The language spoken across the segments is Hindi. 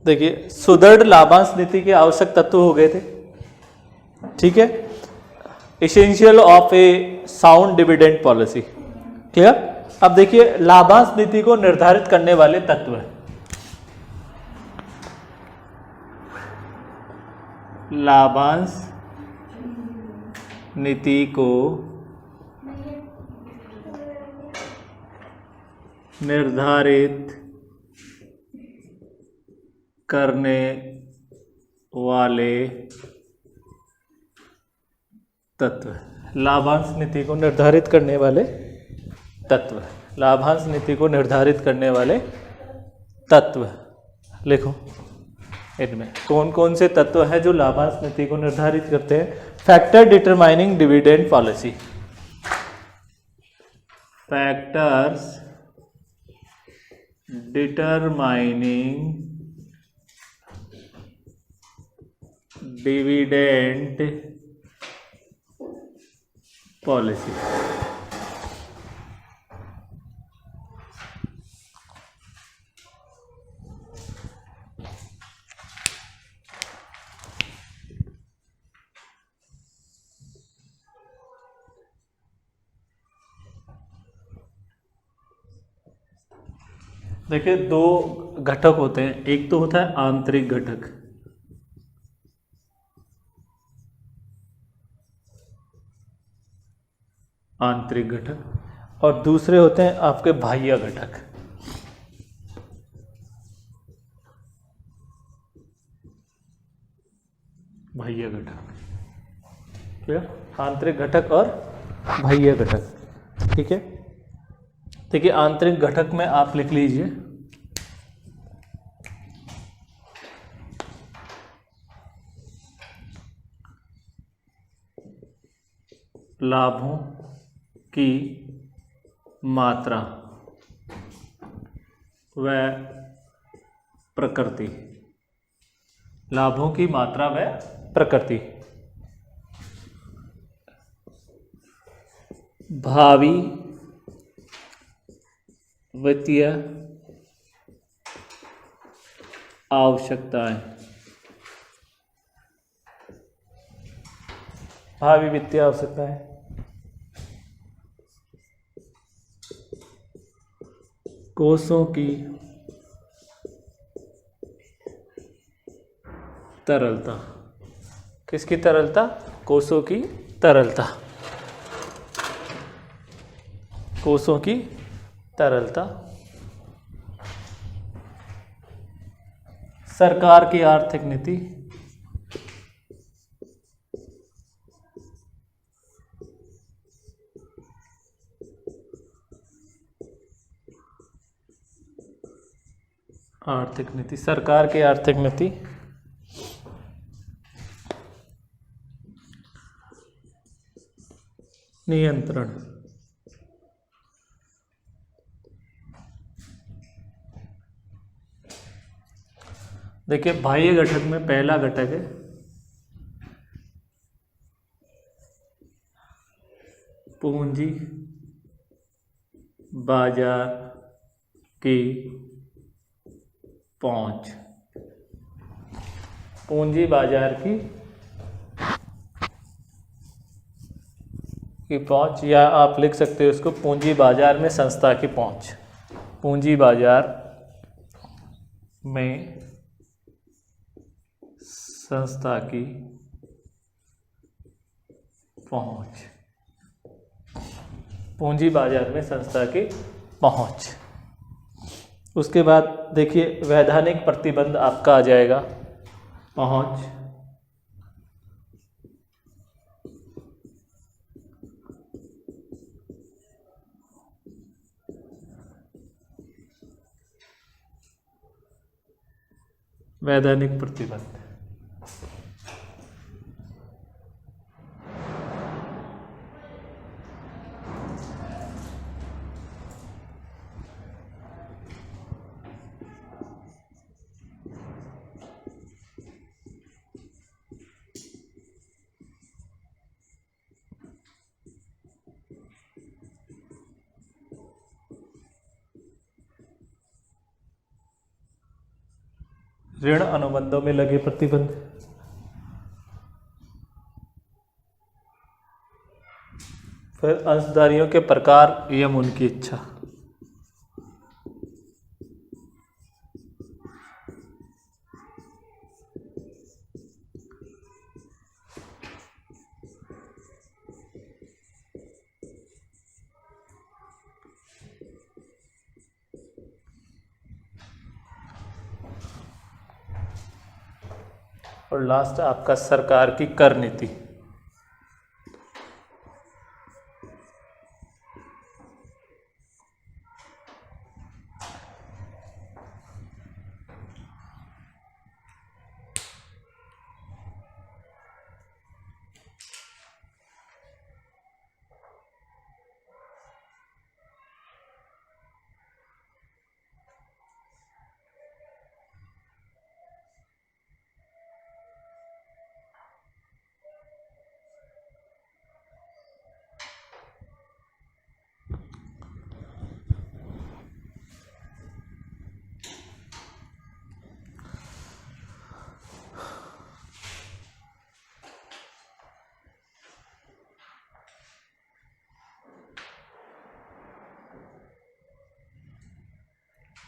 देखिए सुदृढ़ लाभांश नीति के आवश्यक तत्व हो गए थे, ठीक है। Essential of A sound dividend policy, clear. अब देखिए लाभांश नीति को निर्धारित करने वाले तत्व हैं। लाभांश नीति को निर्धारित करने वाले तत्व, लाभांश नीति को निर्धारित करने वाले तत्व, लाभांश नीति को निर्धारित करने वाले तत्व लिखो। इनमें कौन कौन से तत्व हैं जो लाभांश नीति को निर्धारित करते हैं? Factor determining dividend policy, factors determining dividend policy, देखिए दो घटक होते हैं, एक तो होता है आंतरिक घटक, आंतरिक घटक, और दूसरे होते हैं आपके बाह्य घटक। बाह्य घटक, क्लियर, आंतरिक घटक और बाह्य घटक, ठीक है। देखिए आंतरिक घटक में आप लिख लीजिए लाभों की मात्रा व प्रकृति, लाभों की मात्रा व प्रकृति, भावी वित्तीय आवश्यकताएं, भावी वित्तीय आवश्यकताएं, कोषों की तरलता, किसकी तरलता? कोषों की तरलता, कोषों की तरलता, सरकार की आर्थिक नीति, आर्थिक नीति, सरकार की आर्थिक नीति, नियंत्रण, देखिए बाह्य घटक में पहला घटक है पूंजी बाजार की पहुंच, पूंजी बाजार की पहुंच, या आप लिख सकते हो इसको पूंजी बाजार में संस्था की पहुंच, पूंजी बाजार में संस्था की पहुंच, पूंजी बाजार में संस्था की पहुंच। उसके बाद देखिए वैधानिक प्रतिबंध आपका आ जाएगा, पहुंच, वैधानिक प्रतिबंध, ऋण अनुबंधों में लगे प्रतिबंध। फिर अंशधारियों के प्रकार एवं उनकी इच्छा। और लास्ट आपका सरकार की कर नीति।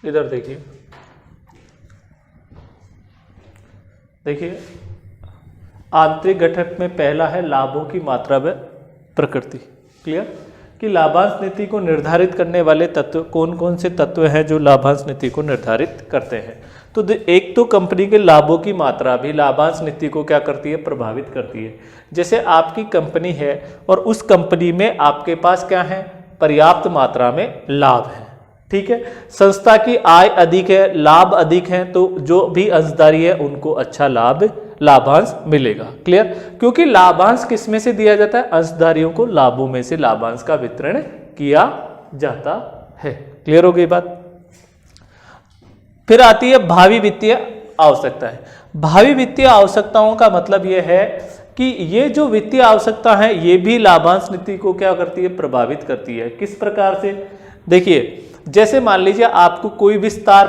इधर देखिए, देखिए आंतरिक घटक में पहला है लाभों की मात्रा व प्रकृति। क्लियर कि लाभांश नीति को निर्धारित करने वाले तत्व कौन कौन से तत्व हैं जो लाभांश नीति को निर्धारित करते हैं। तो एक तो कंपनी के लाभों की मात्रा भी लाभांश नीति को क्या करती है, प्रभावित करती है। जैसे आपकी कंपनी है और उस कंपनी में आपके पास क्या है, पर्याप्त मात्रा में लाभ है, ठीक है। संस्था की आय अधिक है, लाभ अधिक है, तो जो भी अंशधारी है उनको अच्छा लाभांश मिलेगा। क्लियर, क्योंकि लाभांश किस में से दिया जाता है, अंशधारियों को लाभों में से लाभांश का वितरण किया जाता है। क्लियर हो गई बात। फिर आती है भावी वित्तीय आवश्यकताएं। भावी वित्तीय आवश्यकताओं का मतलब यह है कि ये जो वित्तीय आवश्यकता है ये भी लाभांश नीति को क्या करती है, प्रभावित करती है। किस प्रकार से, देखिए जैसे मान लीजिए आपको कोई विस्तार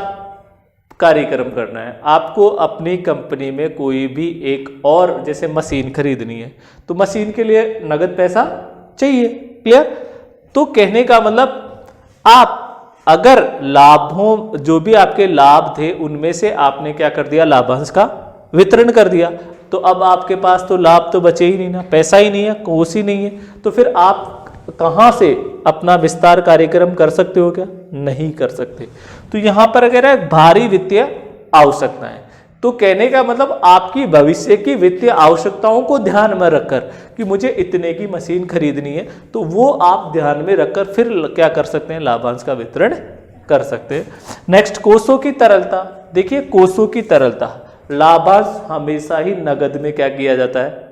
कार्यक्रम करना है, आपको अपनी कंपनी में कोई भी एक और जैसे मशीन खरीदनी है, तो मशीन के लिए नगद पैसा चाहिए। क्लियर, तो कहने का मतलब आप अगर लाभों जो भी आपके लाभ थे उनमें से आपने क्या कर दिया, लाभांश का वितरण कर दिया, तो अब आपके पास तो लाभ तो बचे ही नहीं ना, पैसा ही नहीं है, कोष ही नहीं है, तो फिर आप कहां से अपना विस्तार कार्यक्रम कर सकते हो, क्या नहीं कर सकते। तो यहां पर अगर है भारी वित्तीय आवश्यकताएं, तो कहने का मतलब आपकी भविष्य की वित्तीय आवश्यकताओं को ध्यान में रखकर कि मुझे इतने की मशीन खरीदनी है, तो वो आप ध्यान में रखकर फिर क्या कर सकते हैं, लाभांश का वितरण कर सकते हैं। नेक्स्ट, कोषों की तरलता। देखिए कोषों की तरलता, लाभांश हमेशा ही नगद में क्या किया जाता है,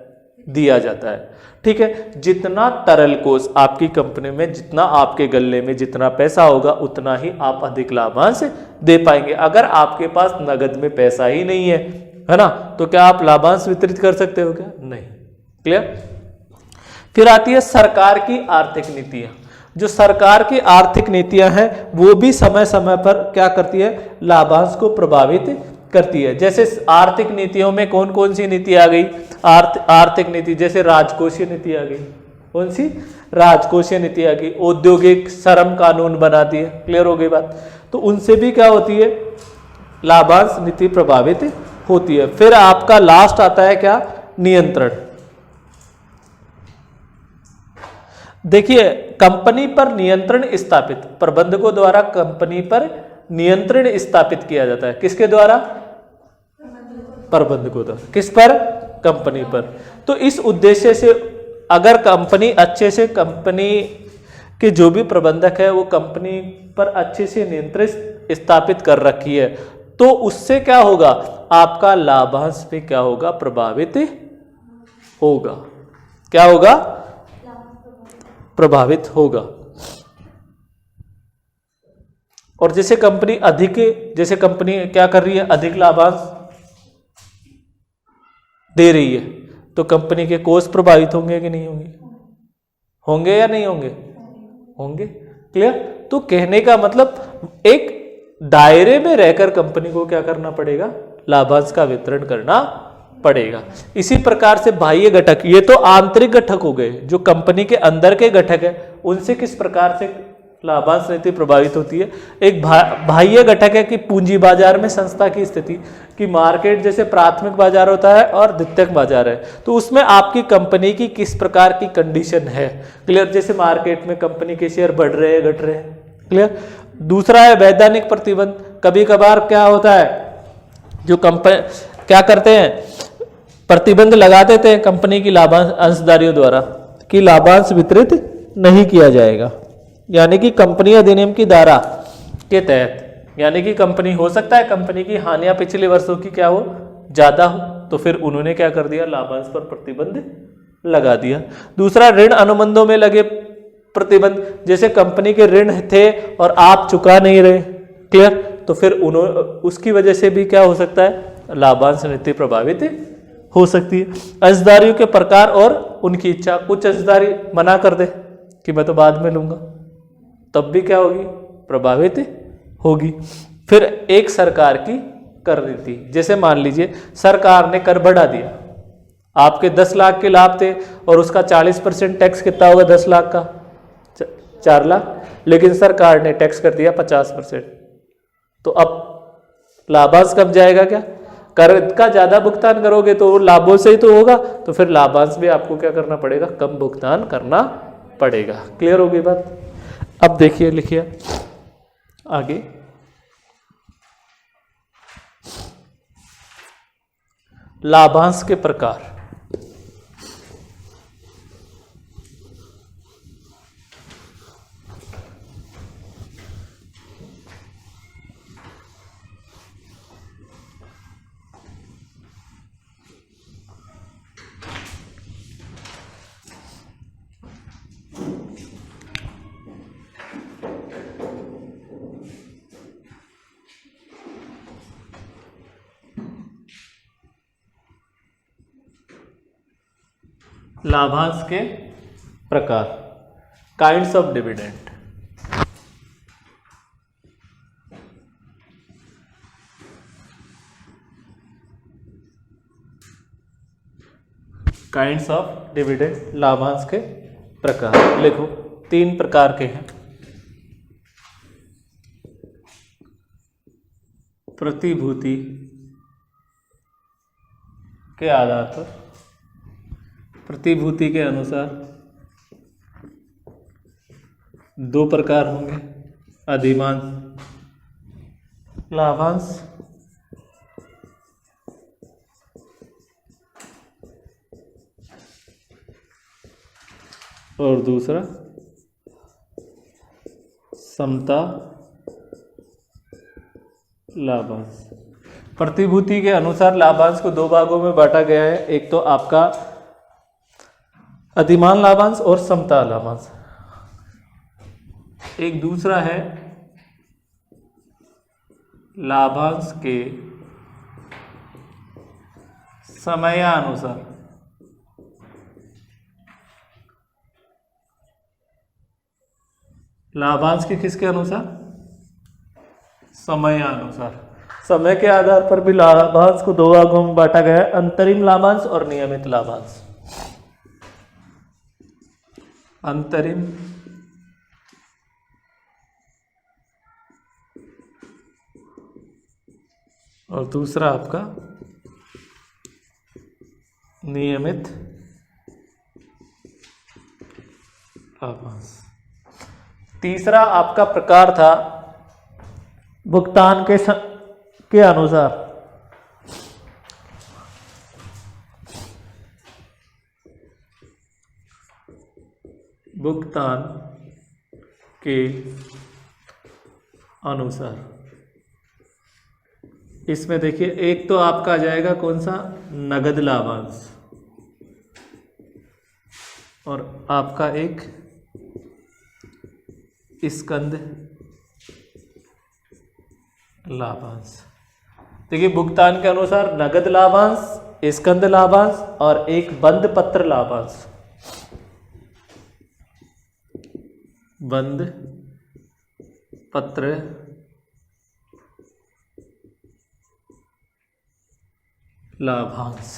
दिया जाता है, ठीक है। जितना तरल कोष आपकी कंपनी में, जितना आपके गल्ले में जितना पैसा होगा उतना ही आप अधिक लाभांश दे पाएंगे। अगर आपके पास नगद में पैसा ही नहीं है ना, तो क्या आप लाभांश वितरित कर सकते हो, क्या नहीं। क्लियर। फिर आती है सरकार की आर्थिक नीतियां। जो सरकार की आर्थिक नीतियां हैं वो भी समय समय पर क्या करती है, लाभांश को प्रभावित करती है। जैसे आर्थिक नीतियों में कौन कौन सी नीति आ गई, आर्थिक नीति जैसे राजकोषीय नीति आ गई। कौन सी, राजकोषीय नीति आ गई। औद्योगिक श्रम कानून बनाती है। क्लियर हो गई बात। तो उनसे भी क्या होती है, लाभांश नीति प्रभावित होती है। फिर आपका लास्ट आता है क्या, नियंत्रण। देखिए कंपनी पर नियंत्रण स्थापित, प्रबंधकों द्वारा कंपनी पर नियंत्रण स्थापित किया जाता है। किसके द्वारा, प्रबंधकों द्वारा। किस पर, कंपनी पर। तो इस उद्देश्य से अगर कंपनी अच्छे से, कंपनी के जो भी प्रबंधक है वो कंपनी पर अच्छे से नियंत्रण स्थापित कर रखी है, तो उससे क्या होगा, आपका लाभांश भी क्या होगा, प्रभावित होगा। क्या होगा, प्रभावित होगा। और जैसे कंपनी अधिक, जैसे कंपनी क्या कर रही है, अधिक लाभांश दे रही है, तो कंपनी के कोष प्रभावित होंगे कि नहीं होंगे, होंगे या नहीं होंगे, होंगे। क्लियर। तो कहने का मतलब एक दायरे में रहकर कंपनी को क्या करना पड़ेगा, लाभांश का वितरण करना पड़ेगा। इसी प्रकार से बाह्य घटक, ये तो आंतरिक घटक हो गए, जो कंपनी के अंदर के घटक है उनसे किस प्रकार से लाभांश नीति प्रभावित होती है। एक बाह्य घटक है कि पूंजी बाजार में संस्था की स्थिति, कि मार्केट जैसे प्राथमिक बाजार होता है और द्वितीयक बाजार है, तो उसमें आपकी कंपनी की किस प्रकार की कंडीशन है। क्लियर, जैसे मार्केट में कंपनी के शेयर बढ़ रहे हैं घट रहे हैं। क्लियर। दूसरा है वैधानिक प्रतिबंध। कभी कभार क्या होता है, जो कंपनी क्या करते हैं, प्रतिबंध लगा देते हैं कंपनी की लाभांश अंशधारियों द्वारा कि लाभांश वितरित नहीं किया जाएगा, यानी कि कंपनी अधिनियम की धारा के तहत, यानी कि कंपनी हो सकता है कंपनी की हानियां पिछले वर्षों की क्या हो, ज्यादा हो, तो फिर उन्होंने क्या कर दिया, लाभांश पर प्रतिबंध लगा दिया। दूसरा ऋण अनुबंधों में लगे प्रतिबंध, जैसे कंपनी के ऋण थे और आप चुका नहीं रहे। क्लियर, तो फिर उन्होंने उसकी वजह से भी क्या हो सकता है, लाभांश नीति प्रभावित हो सकती है। अंशधारियों के प्रकार और उनकी इच्छा, कुछ अंशधारी मना कर दे कि मैं तो बाद में लूंगा, तब भी क्या होगी, प्रभावित होगी। फिर एक सरकार की कर नीति, जैसे मान लीजिए सरकार ने कर बढ़ा दिया, आपके 10 लाख के लाभ थे और उसका 40% टैक्स कितना होगा, 10 लाख का 4 लाख, लेकिन सरकार ने टैक्स कर दिया 50%, तो अब लाभांश कब जाएगा, क्या कर का ज्यादा भुगतान करोगे तो लाभों से ही तो होगा, तो फिर लाभांश भी आपको क्या करना पड़ेगा, कम भुगतान करना पड़ेगा। क्लियर होगी बात। अब देखिए, लिखिए आगे, लाभांश के प्रकार। लाभांश के प्रकार, kinds of dividend. Kinds of dividend, लाभांश के प्रकार लिखो, 3 प्रकार के हैं। प्रतिभूति के आधार पर, प्रतिभूति के अनुसार 2 प्रकार होंगे, अधिमांश लाभांश और दूसरा समता लाभांश। प्रतिभूति के अनुसार लाभांश को 2 भागों में बांटा गया है, एक तो आपका अधिमान लाभांश और समता लाभांश, एक दूसरा है लाभांश के समयानुसार। लाभांश के किसके अनुसार, समयानुसार। समय के आधार पर भी लाभांश को 2 भागों में बांटा गया है, अंतरिम लाभांश और नियमित लाभांश। अंतरिम और दूसरा आपका नियमित लाभांश। तीसरा आपका प्रकार था भुगतान के अनुसार। भुगतान के अनुसार, इसमें देखिए एक तो आपका आ जाएगा कौन सा, नगद लाभांश, और आपका एक स्कंद लाभांश। देखिए भुगतान के अनुसार नगद लाभांश, स्कंद लाभांश और एक बंद पत्र लाभांश। बंद पत्र लाभांश।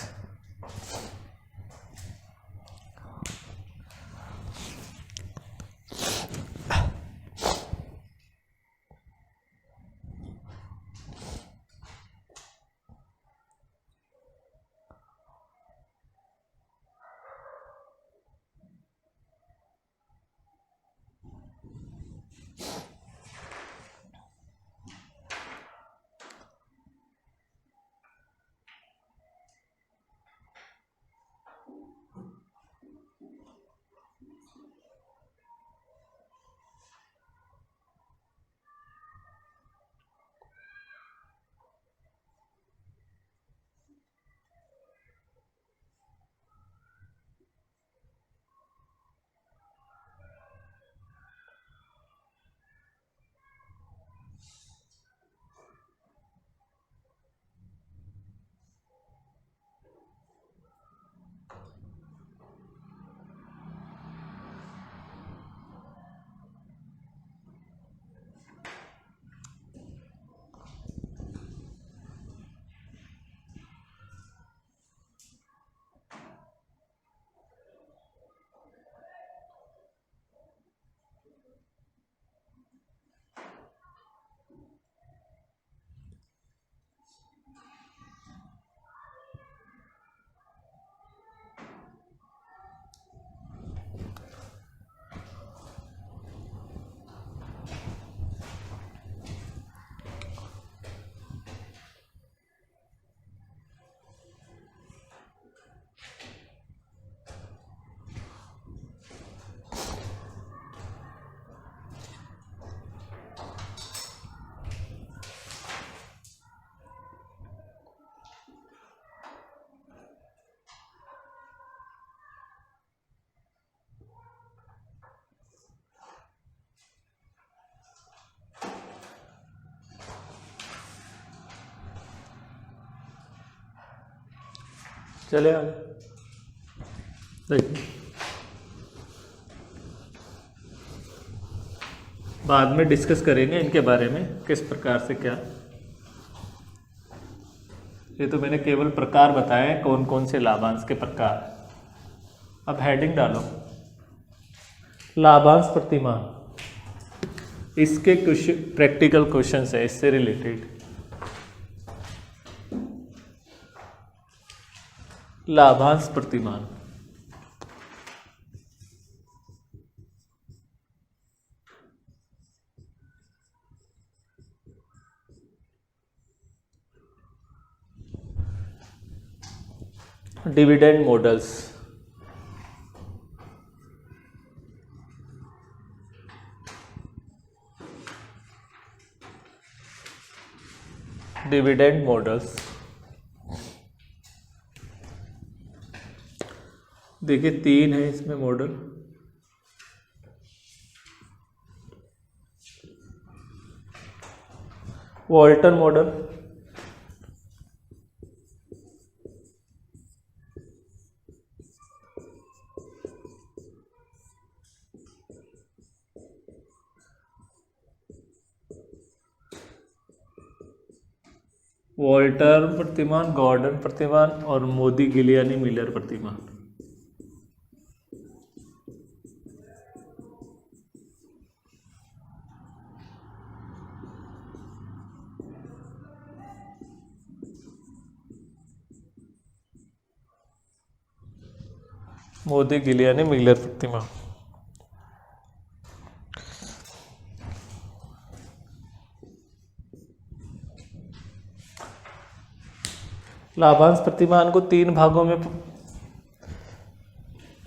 चले आगे देखिए, बाद में डिस्कस करेंगे इनके बारे में किस प्रकार से क्या। ये तो मैंने केवल प्रकार बताए हैं, कौन कौन से लाभांश के प्रकार। अब हेडिंग डालो, लाभांश प्रतिमान। इसके कुछ प्रैक्टिकल क्वेश्चंस है इससे रिलेटेड। लाभांश प्रतिमान, डिविडेंड मॉडल्स, डिविडेंड मॉडल्स। देखिए 3 है इसमें मॉडल। वॉल्टर मॉडल, वॉल्टर प्रतिमान, गॉर्डन प्रतिमान और मोदी गिलियानी मिलर प्रतिमान। मोदी गिलियानी मिलर प्रतिमान। लाभांश प्रतिमान को 3 भागों में,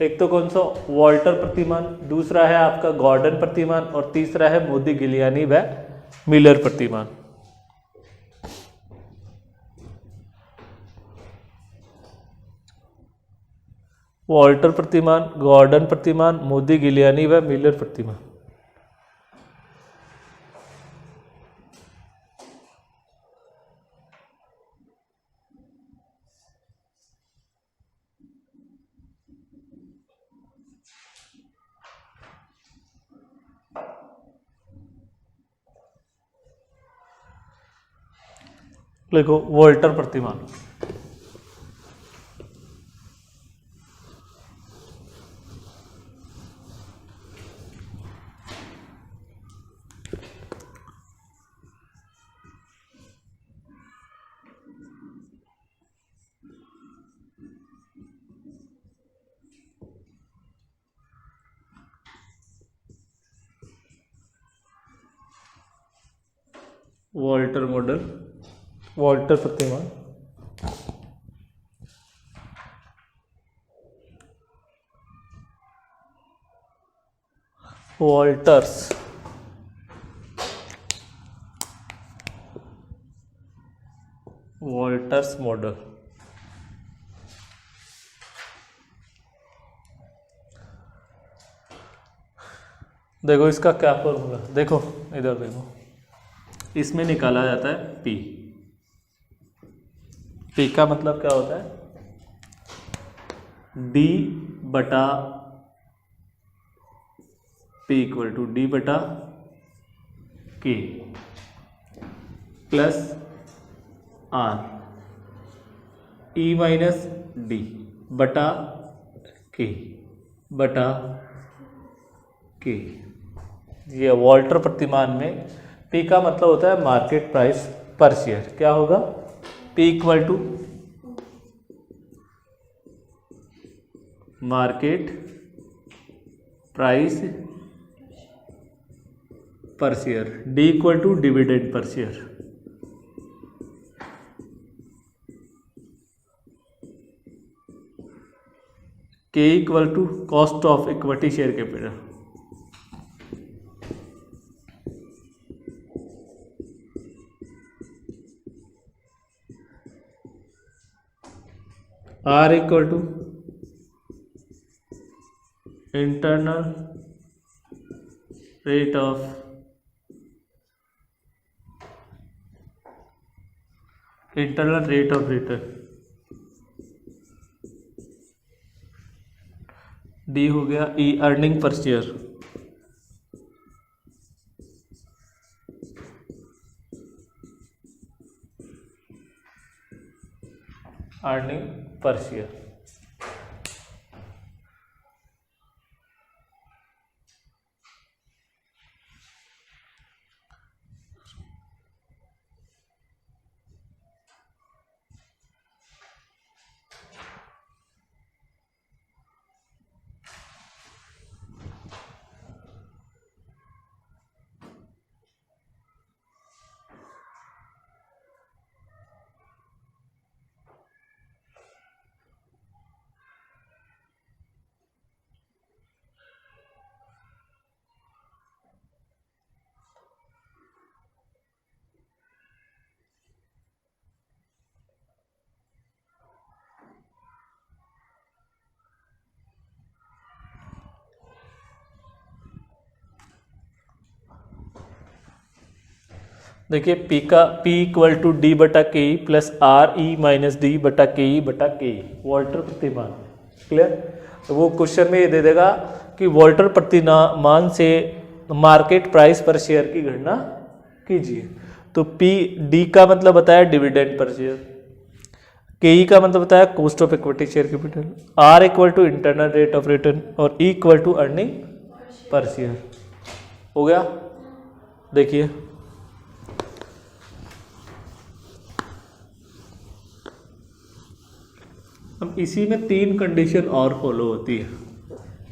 एक तो कौन सा वॉल्टर प्रतिमान, दूसरा है आपका गॉर्डन प्रतिमान और तीसरा है मोदी गिलियानी व मिलर प्रतिमान। वॉल्टर प्रतिमान, गॉर्डन प्रतिमान, मोदी गिलियानी व मिलर प्रतिमान। देखो वॉल्टर प्रतिमान, वॉल्टर मॉडल, वॉल्टर प्रतिमान, वॉल्टर्स मॉडल। देखो इसका क्या फॉर्मूला, देखो इधर देखो, इसमें निकाला जाता है P। P का मतलब क्या होता है, D बटा P इक्वल टू D बटा K plus R E minus D बटा K बटा K। ये वॉल्टर प्रतिमान में P का मतलब होता है मार्केट प्राइस पर शेयर। क्या होगा, P equal to market price per share, D equal to dividend per share. K equal to cost of equity share capital. R equal to internal rate of return. D हो गया E earning per share. Earning per share. देखिए P इक्वल टू D बटा के प्लस RE माइनस D बटा के वॉल्टर प्रतिमान। क्लियर। तो वो क्वेश्चन में ये दे देगा कि वॉल्टर प्रतिमान से मार्केट प्राइस पर शेयर की गणना कीजिए। तो D का मतलब बताया डिविडेंड पर शेयर, के का मतलब बताया cost of equity share capital, R equal to internal rate of return और E equal to earning per share. हो गया। देखिए अब इसी में 3 कंडीशन और फॉलो होती है।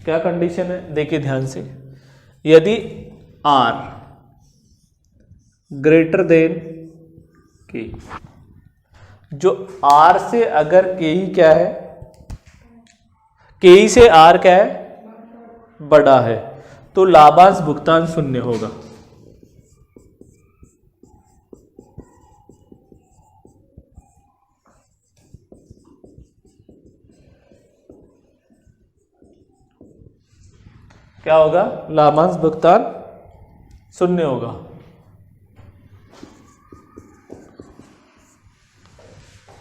क्या कंडीशन है, देखिए ध्यान से। यदि R ग्रेटर देन के, जो R से अगर के क्या है, के से R क्या है, बड़ा है, तो लाभांश भुगतान शून्य होगा। क्या होगा, लाभांश भुगतान शून्य होगा।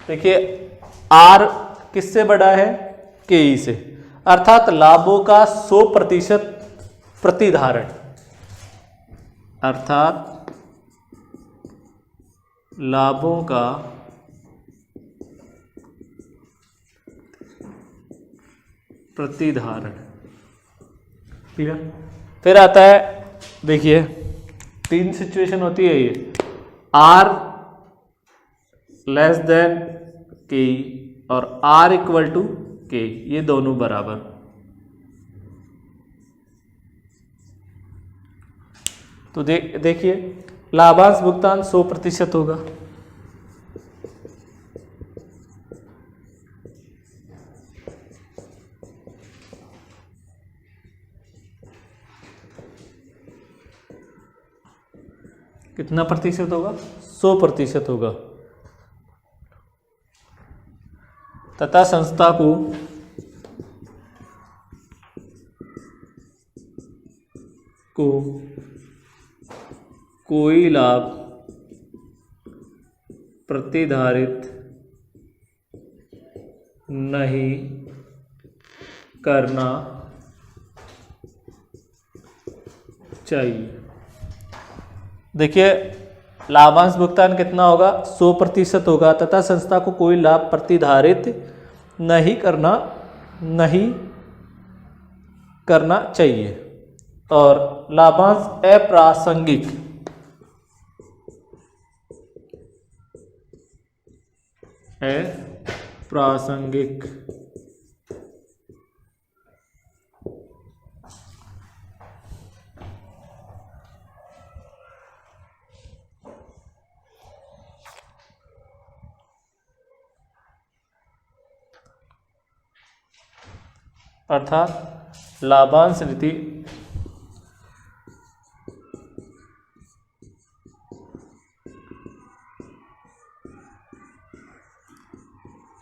देखिए R किससे बड़ा है, के से, अर्थात लाभों का 100% प्रतिधारण, अर्थात लाभों का प्रतिधारण। ठीक है। फिर आता है, देखिए 3 सिचुएशन होती है ये, R लेस देन के और R इक्वल टू के, ये दोनों बराबर। तो देखिए लाभांश भुगतान 100% होगा। कितना प्रतिशत होगा? 100% होगा। तथा संस्था को कोई लाभ प्रतिधारित नहीं करना चाहिए। देखिए, लाभांश भुगतान कितना होगा? 100% होगा तथा संस्था को कोई लाभ प्रतिधारित नहीं करना चाहिए। और लाभांश अप्रासंगिक अर्थात लाभांश नीति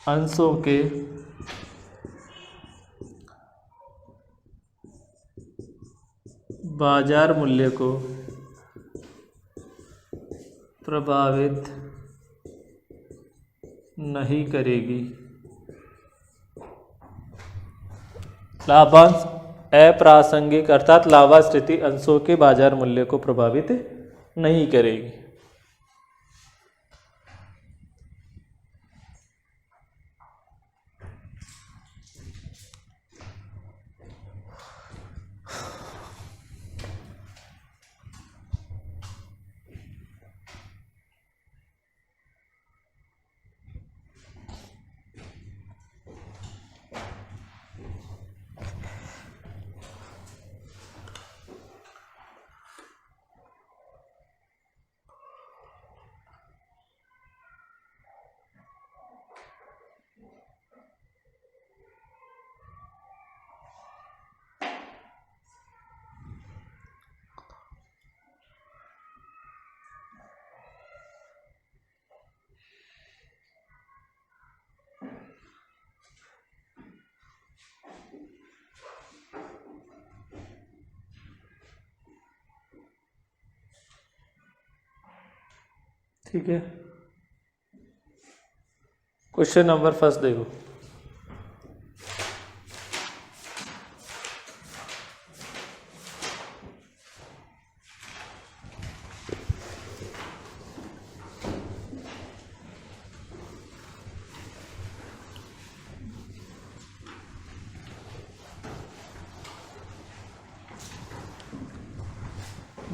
अंशों के बाजार मूल्य को प्रभावित नहीं करेगी। लाभांश अप्रासंगिक अर्थात लाभांश नीति अंशों के बाजार मूल्य को प्रभावित नहीं करेगी। ठीक है, क्वेश्चन नंबर फर्स्ट देखो।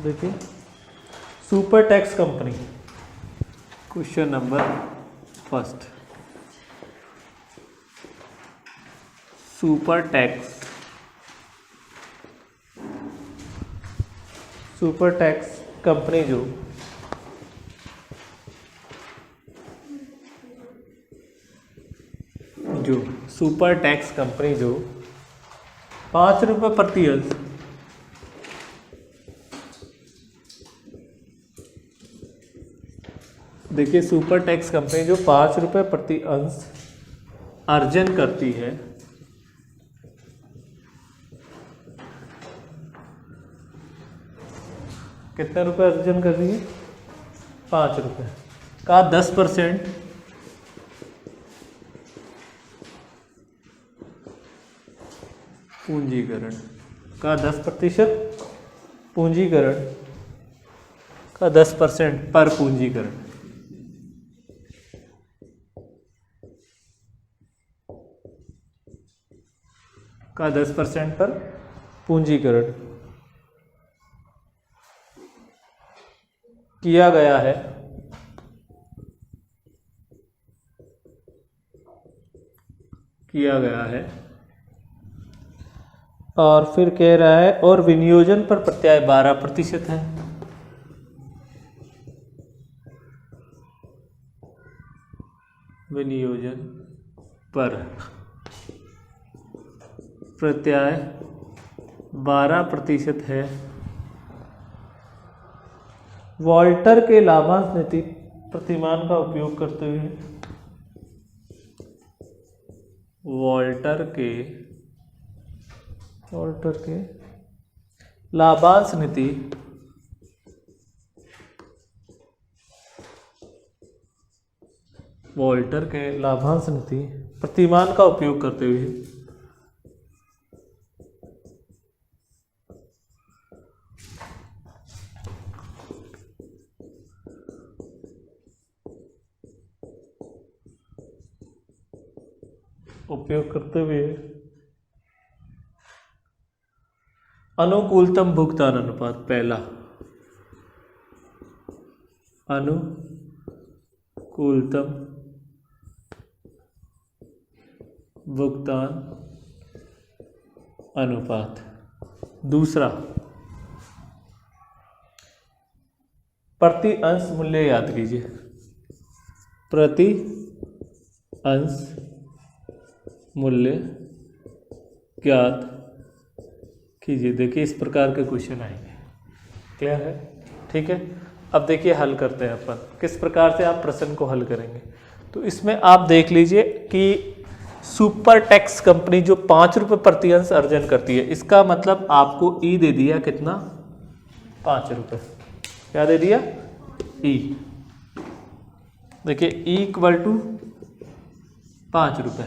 देखिए, super tax company, question number first. Super tax company जो सुपर टैक्स कंपनी जो 5 रुपये प्रति अंश देखिए, सुपर टैक्स कंपनी जो 5 रुपये प्रति अंश अर्जन करती है, कितने रुपए अर्जन कर रही है? 5 रुपये का 10% पूंजीकरण का 10% पूंजीकरण का 10% पर पूंजीकरण का 10% पर पूंजीकरण किया गया है और फिर कह रहा है और विनियोजन पर प्रत्याय 12% है। विनियोजन पर प्रत्याय 12% है। वॉल्टर के लाभांश नीति प्रतिमान का उपयोग करते हुए वॉल्टर के लाभांश नीति प्रतिमान का उपयोग करते हुए अनुकूलतम भुगतान अनुपात पहला, अनुकूलतम भुगतान अनुपात। दूसरा, प्रति अंश मूल्य याद कीजिए, प्रति अंश मूल्य ज्ञात कीजिए। देखिए इस प्रकार के क्वेश्चन आएंगे। क्लियर है? ठीक है। अब देखिए हल करते हैं अपन, किस प्रकार से आप प्रश्न को हल करेंगे। तो इसमें आप देख लीजिए कि सुपर टैक्स कंपनी जो 5 रुपये प्रति अंश अर्जन करती है, इसका मतलब आपको ई दे दिया कितना, 5 रुपये। क्या दे दिया? ई। देखिए ई इक्वल टू 5 रुपये।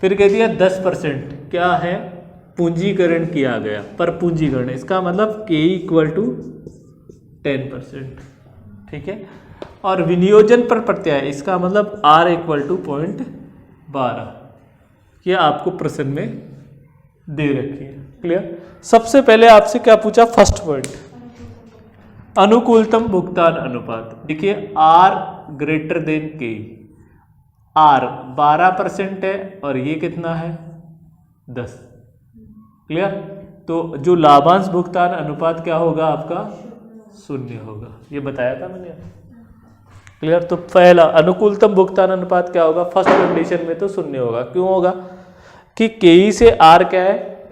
फिर कह दिया 10% क्या है, पूंजीकरण किया गया, पर पूंजीकरण, इसका मतलब के इक्वल टू 10%। ठीक है। और विनियोजन पर प्रत्याय, इसका मतलब आर इक्वल टू 0.12। ये आपको प्रश्न में दे रखी है। क्लियर? सबसे पहले आपसे क्या पूछा, फर्स्ट पॉइंट, अनुकूलतम भुगतान अनुपात। देखिए आर ग्रेटर देन के, आर 12% है और ये कितना है, 10। क्लियर? तो जो लाभांश भुगतान अनुपात क्या होगा आपका, 0 होगा। ये बताया था मैंने। क्लियर? तो पहला अनुकूलतम भुगतान अनुपात क्या होगा, फर्स्ट कंडीशन में तो 0 होगा। क्यों होगा कि के से आर क्या है,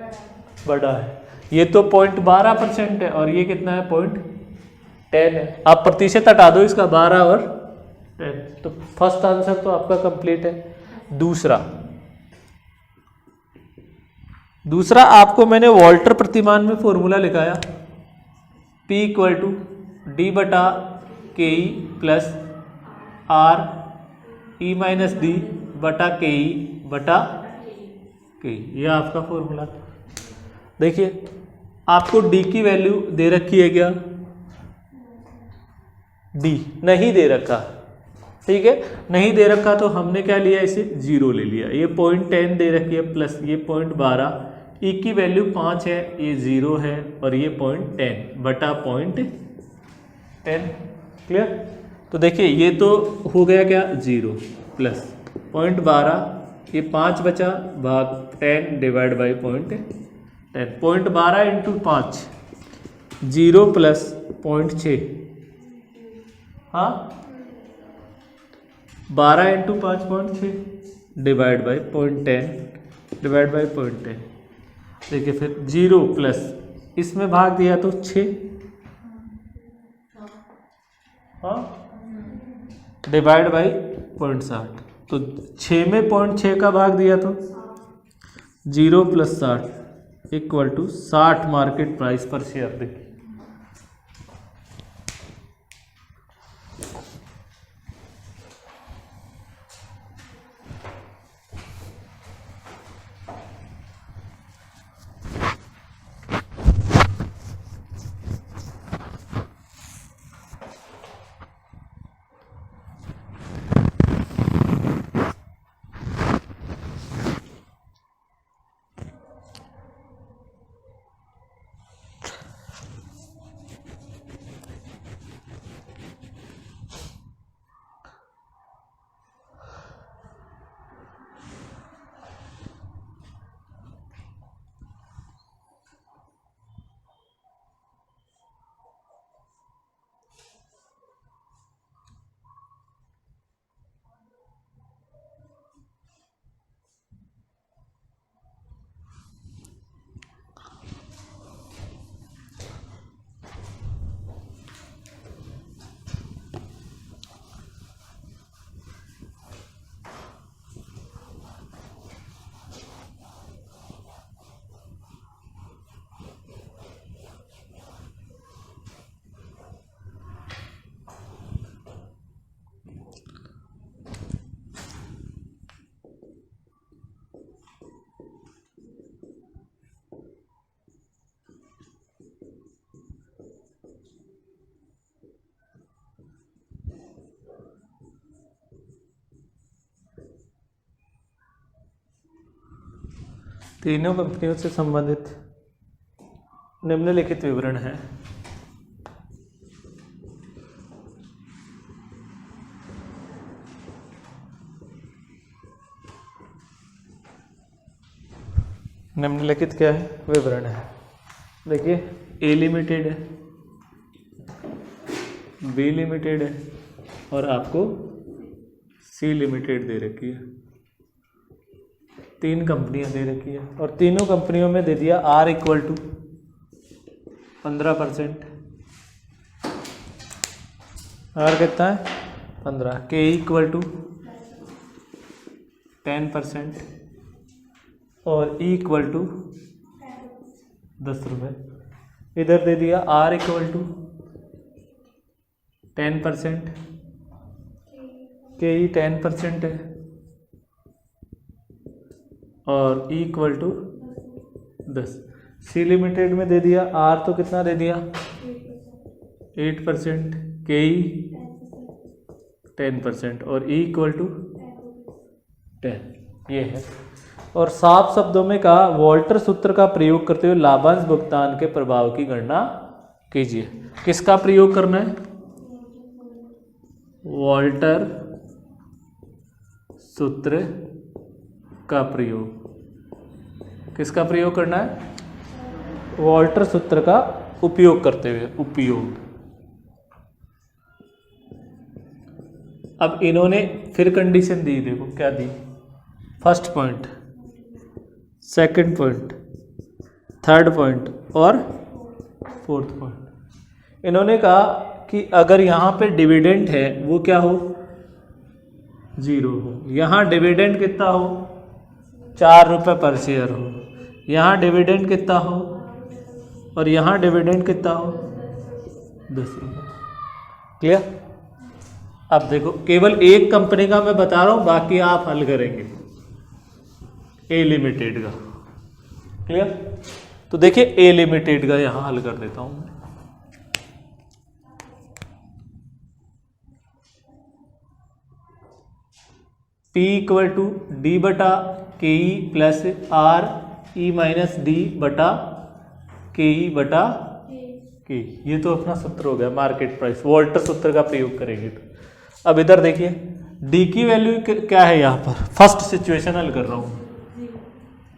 बड़ा है। ये तो 0.12% है और ये कितना है, 0.10 है। आप प्रतिशत हटा दो इसका, 12 और 10, तो फर्स्ट आंसर तो आपका कंप्लीट है। दूसरा आपको मैंने वॉल्टर प्रतिमान में फॉर्मूला लिखाया, P इक्वल टू डी बटा के E plus R E minus D बटा के ई बटा के। यह आपका फॉर्मूला। देखिए आपको डी की वैल्यू दे रखी है क्या, डी नहीं दे रखा। ठीक है, नहीं दे रखा तो हमने क्या लिया, इसे 0 ले लिया। ये 0.10 दे रखी है प्लस ये 0.12, ई की वैल्यू 5 है, ये 0 है और ये 0.10 बटा 0.10। क्लियर? तो देखिए ये तो हो गया क्या, 0 प्लस 0.12, ये 5 बचा भाग 10 डिवाइड बाई 0.10। 0.12 इंटू 5, 0 प्लस 0.6, हाँ 12 into 5 0.6 divide by 0.10 divide by 0.10। देखिए फिर 0 प्लस इसमें भाग दिया तो 6, हाँ डिवाइड बाई 0.60। तो 6 में 0.6 का भाग दिया तो 0 plus 60 equal to 60 market price per share. देखिए तीनों कंपनियों से संबंधित निम्नलिखित विवरण है। निम्नलिखित क्या है? विवरण है। देखिए, ए लिमिटेड है, बी लिमिटेड है और आपको सी लिमिटेड दे रखी है। तीन कंपनियां दे रखी है और तीनों कंपनियों में दे दिया आर इक्वल टू 15%। आर कितना है? 15। के इक्वल टू 10% और ई इक्वल टू 10 रुपये। इधर दे दिया आर इक्वल टू 10%, के ई 10% है और E equal to 10। C limited में दे दिया आर तो कितना दे दिया? 8%, के ई 10% और ई इक्वल टू 10। ये है। और साफ शब्दों में कहा, वॉल्टर सूत्र का प्रयोग करते हुए लाभांश भुगतान के प्रभाव की गणना कीजिए। किसका प्रयोग करना है? वॉल्टर सूत्र का प्रयोग। किसका प्रयोग करना है? वॉल्टर सूत्र का उपयोग करते हुए। उपयोग। अब इन्होंने फिर कंडीशन दी, देखो क्या दी। First point, second point, third point और फोर्थ पॉइंट। इन्होंने कहा कि अगर यहाँ पे डिविडेंड है वो क्या हो? 0 हो। यहाँ डिविडेंड कितना हो? 4 रुपये पर शेयर हो। यहाँ डिविडेंड कितना हो और यहाँ डिविडेंड कितना हो? 10 रुपये। क्लियर? अब देखो, केवल एक कंपनी का मैं बता रहा हूँ, बाकी आप हल करेंगे। ए लिमिटेड का। क्लियर? तो देखिए, ए लिमिटेड का यहां हल कर देता हूं मैं। P इक्वल टू डी बटा के E plus R E minus D बटा के ई बटा के। ये तो अपना सूत्र हो गया, मार्केट प्राइस। वॉल्टर सूत्र का प्रयोग करेंगे तो अब इधर देखिए, डी की वैल्यू क्या है? यहाँ पर फर्स्ट सिचुएशन हल कर रहा हूँ,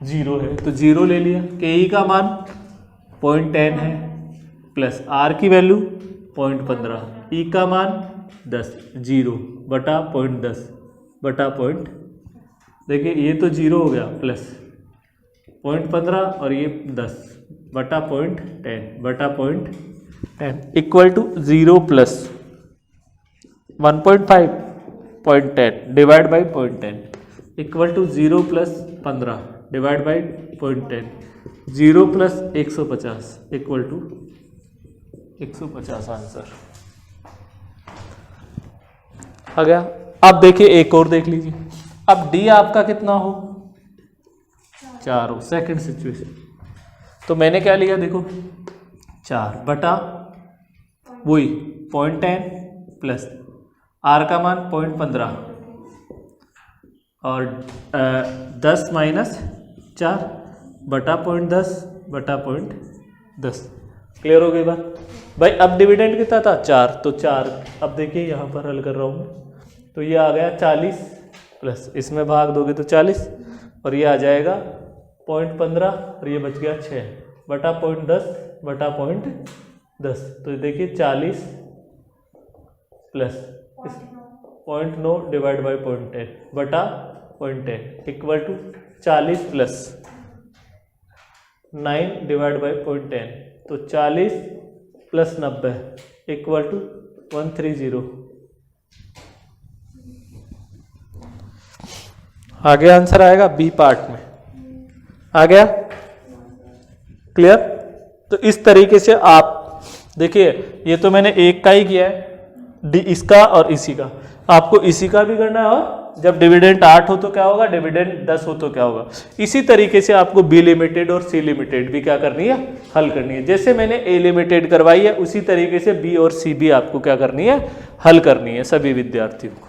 0 है तो 0 ले लिया। के ई का मान 0.10 है प्लस आर की वैल्यू 0.15, ई का मान 10, 0 बटा 0.10 बटा पॉइंट। देखिए, ये तो 0 हो गया प्लस 0.15 और ये 10 बटा 0.10 बटा 0.10 equal to 0 plus 1.5 0.10 divide by 0.10 equal to 0 plus 15 divide by 0.10, 0 plus 150 equal to 150 answer आ गया। अब देखिए, एक और देख लीजिए। अब डी आपका कितना हो? 4 हो। सेकंड सिचुएशन तो मैंने क्या लिया? देखो, 4 बटा वही 0.10 प्लस आर का मान 0.15 और 10 माइनस 4 बटा 0.10 बटा 0.10। क्लियर हो गई बात भाई? अब डिविडेंड कितना था? 4, तो 4। अब देखिए, यहाँ पर हल कर रहा हूँ मैं, तो ये आ गया 40 प्लस इसमें भाग दोगे तो 40 और ये आ जाएगा 0.15 और ये बच गया 6 बटा 0.10 बटा 0.10। तो देखिए, 40 प्लस 0.9 डिवाइड बाई 0.10 बटा 0.10 equal to 40 plus 9 divide by 0.10, तो 40 प्लस 90 इक्वल टू 130। आगे आंसर आएगा बी पार्ट में। आ गया? क्लियर? तो इस तरीके से आप देखिए, ये तो मैंने एक का ही किया है, डी इसका और इसी का। आपको इसी का भी करना है और जब डिविडेंड 8 हो तो क्या होगा, डिविडेंड 10 हो तो क्या होगा। इसी तरीके से आपको बी लिमिटेड और सी लिमिटेड भी क्या करनी है, हल करनी है। जैसे मैंने ए लिमिटेड करवाई है उसी तरीके से बी और सी भी आपको क्या करनी है, हल करनी है सभी विद्यार्थियों को।